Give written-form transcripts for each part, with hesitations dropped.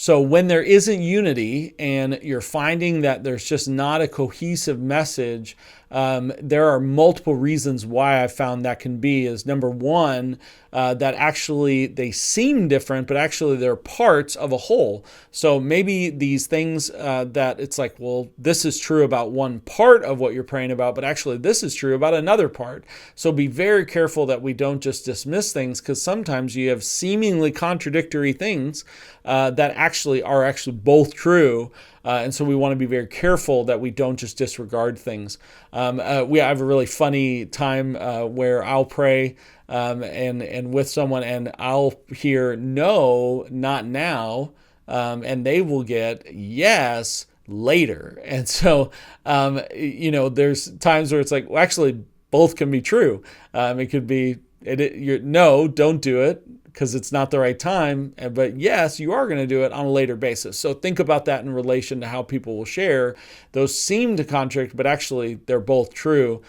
So when there isn't unity and you're finding that there's just not a cohesive message, there are multiple reasons why I found that can be. Is number one, that actually they seem different, but actually they're parts of a whole. So maybe these things that it's like, well, this is true about one part of what you're praying about, but actually this is true about another part. So be very careful that we don't just dismiss things, because sometimes you have seemingly contradictory things that actually are both true. And so we want to be very careful that we don't just disregard things. We have a really funny time where I'll pray and with someone, and I'll hear no, not now, and they will get yes later. And so, there's times where it's like, well, actually, both can be true. It could be you're no, don't do it, because it's not the right time. But yes, you are going to do it on a later basis. So think about that in relation to how people will share. Those seem to contradict, but actually they're both true,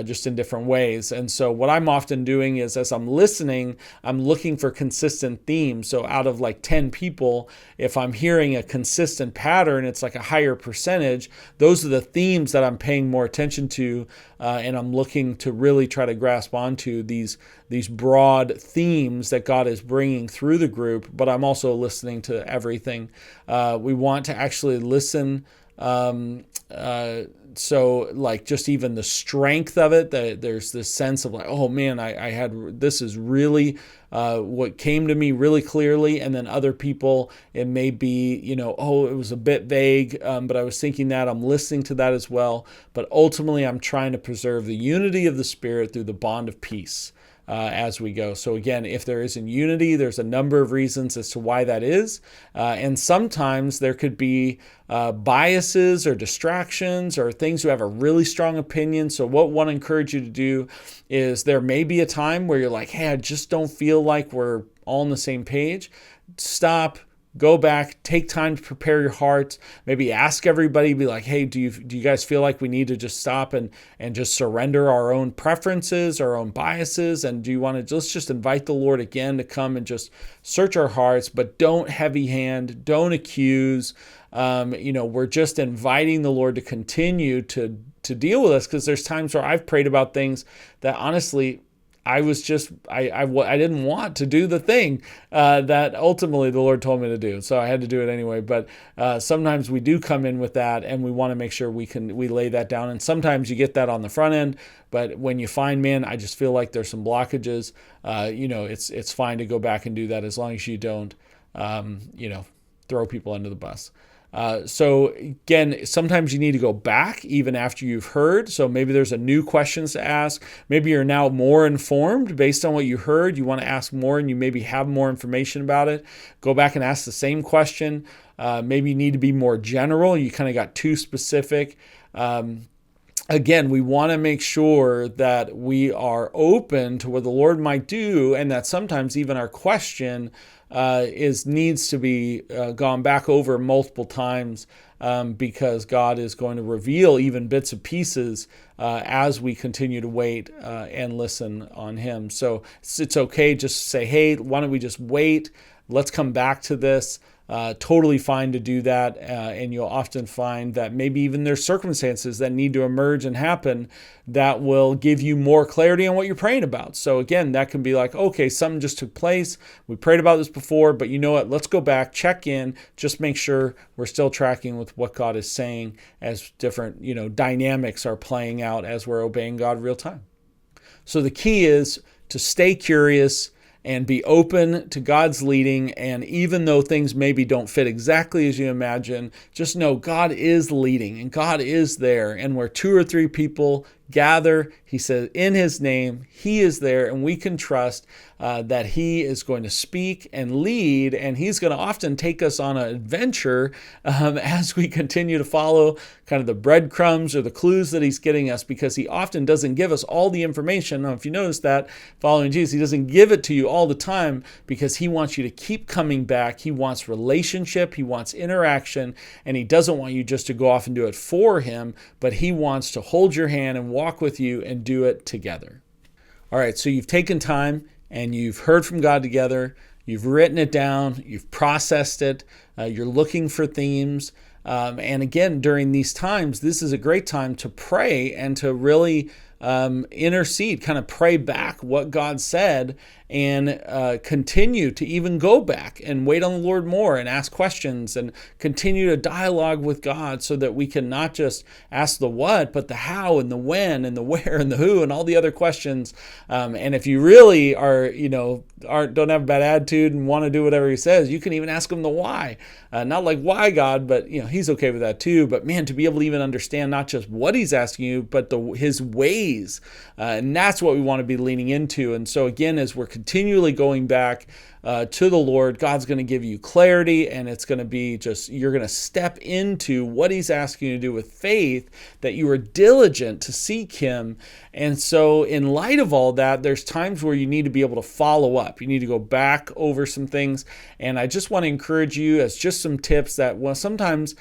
just in different ways. And so what I'm often doing is, as I'm listening, I'm looking for consistent themes. So out of like 10 people, if I'm hearing a consistent pattern, it's like a higher percentage. Those are the themes that I'm paying more attention to, and I'm looking to really try to grasp onto these broad themes that God is bringing through the group. But I'm also listening to everything. We want to actually listen. So like just even the strength of it, that there's this sense of like, oh man, I had, this is really what came to me really clearly. And then other people, it may be, oh, it was a bit vague, but I was thinking that. I'm listening to that as well. But ultimately, I'm trying to preserve the unity of the Spirit through the bond of peace. As we go. So again, if there isn't unity, there's a number of reasons as to why that is. And sometimes there could be biases or distractions or things who have a really strong opinion. So what I want to encourage you to do is, there may be a time where you're like, hey, I just don't feel like we're all on the same page. Stop. Go back, take time to prepare your heart. Maybe ask everybody, be like, hey, do you guys feel like we need to just stop and just surrender our own preferences, our own biases? And do you want to just invite the Lord again to come and just search our hearts, but don't heavy hand, don't accuse. We're just inviting the Lord to continue to deal with us, because there's times where I've prayed about things that honestly, I didn't want to do the thing that ultimately the Lord told me to do. So I had to do it anyway. But sometimes we do come in with that, and we want to make sure we lay that down. And sometimes you get that on the front end. But when you find, man, I just feel like there's some blockages, it's fine to go back and do that, as long as you don't, throw people under the bus. So again, sometimes you need to go back even after you've heard. So maybe there's a new questions to ask. Maybe you're now more informed based on what you heard. You want to ask more, and you maybe have more information about it. Go back and ask the same question. Maybe you need to be more general. You kind of got too specific. Again, we want to make sure that we are open to what the Lord might do, and that sometimes even our question needs to be gone back over multiple times, because God is going to reveal even bits and pieces as we continue to wait and listen on Him. So it's okay just to say, hey, why don't we just wait? Let's come back to this. Totally fine to do that, and you'll often find that maybe even there's circumstances that need to emerge and happen that will give you more clarity on what you're praying about. So again, that can be like, okay, something just took place. We prayed about this before, but you know what? Let's go back, check in, just make sure we're still tracking with what God is saying as different, dynamics are playing out as we're obeying God real time. So the key is to stay curious and be open to God's leading. And even though things maybe don't fit exactly as you imagine, just know God is leading and God is there. And where 2 or 3 people gather, He says, in His name, He is there, and we can trust that He is going to speak and lead, and He's going to often take us on an adventure as we continue to follow kind of the breadcrumbs or the clues that He's getting us, because He often doesn't give us all the information. Now, if you notice that, following Jesus, He doesn't give it to you all the time, because He wants you to keep coming back. He wants relationship, He wants interaction, and He doesn't want you just to go off and do it for Him, but He wants to hold your hand and walk with you and do it together. All right, so you've taken time and you've heard from God together. You've written it down. You've processed it. you're looking for themes. And again, during these times, this is a great time to pray and to really intercede, kind of pray back what God said, and continue to even go back and wait on the Lord more and ask questions and continue to dialogue with God, so that we can not just ask the what, but the how and the when and the where and the who and all the other questions. And if you really are, don't have a bad attitude and want to do whatever he says, you can even ask him the why. Not like, why God, but he's okay with that too. But man, to be able to even understand not just what he's asking you, but his ways. And that's what we want to be leaning into. And so again, as we're continually going back to the Lord, God's going to give you clarity, and it's going to be you're going to step into what he's asking you to do with faith, that you are diligent to seek him. And so in light of all that, there's times where you need to be able to follow up. You need to go back over some things. And I just want to encourage you, as just some tips, that sometimes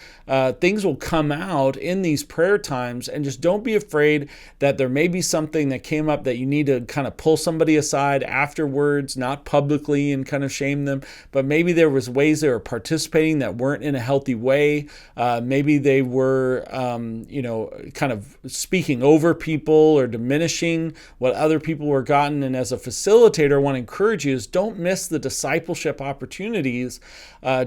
things will come out in these prayer times, and just don't be afraid that there may be something that came up that you need to kind of pull somebody aside afterwards, not publicly and kind of shame them, but maybe there was ways they were participating that weren't in a healthy way. Maybe they were, kind of speaking over people or diminishing what other people were gotten. And as a facilitator, I want to encourage you is don't miss the discipleship opportunities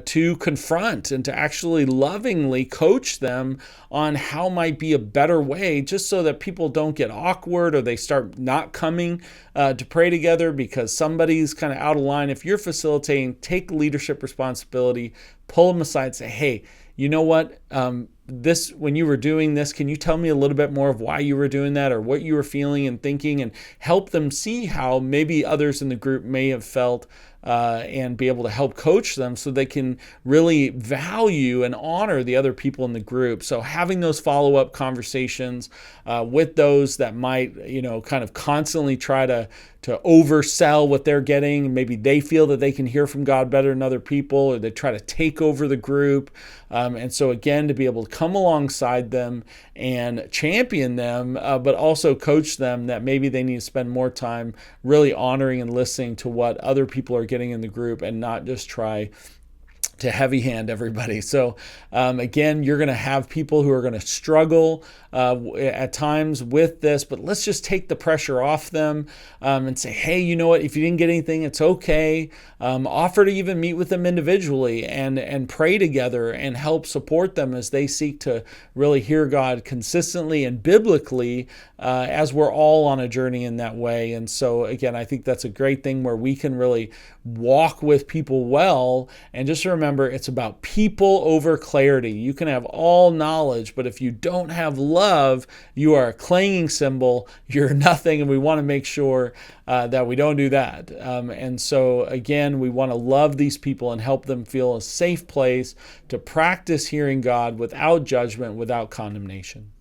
to confront and to actually lovingly coach them on how might be a better way, just so that people don't get awkward or they start not coming to pray together because somebody's kind of out of line. If you're facilitating, take leadership responsibility, pull them aside, say, hey, you know what? When you were doing this, can you tell me a little bit more of why you were doing that, or what you were feeling and thinking, and help them see how maybe others in the group may have felt, and be able to help coach them so they can really value and honor the other people in the group. So having those follow-up conversations with those that might, kind of constantly try to oversell what they're getting. Maybe they feel that they can hear from God better than other people, or they try to take over the group. And so again, to be able to come alongside them and champion them, but also coach them that maybe they need to spend more time really honoring and listening to what other people are getting in the group, and not just try to heavy hand everybody. So again, you're going to have people who are going to struggle at times with this, but let's just take the pressure off them and say, hey, you know what? If you didn't get anything, it's okay. Offer to even meet with them individually and pray together and help support them as they seek to really hear God consistently and biblically, as we're all on a journey in that way. And so again, I think that's a great thing where we can really walk with people well. And just remember, it's about people over clarity. You can have all knowledge, but if you don't have love, you are a clanging cymbal. You're nothing, and we want to make sure that we don't do that. And so again, we want to love these people and help them feel a safe place to practice hearing God without judgment, without condemnation.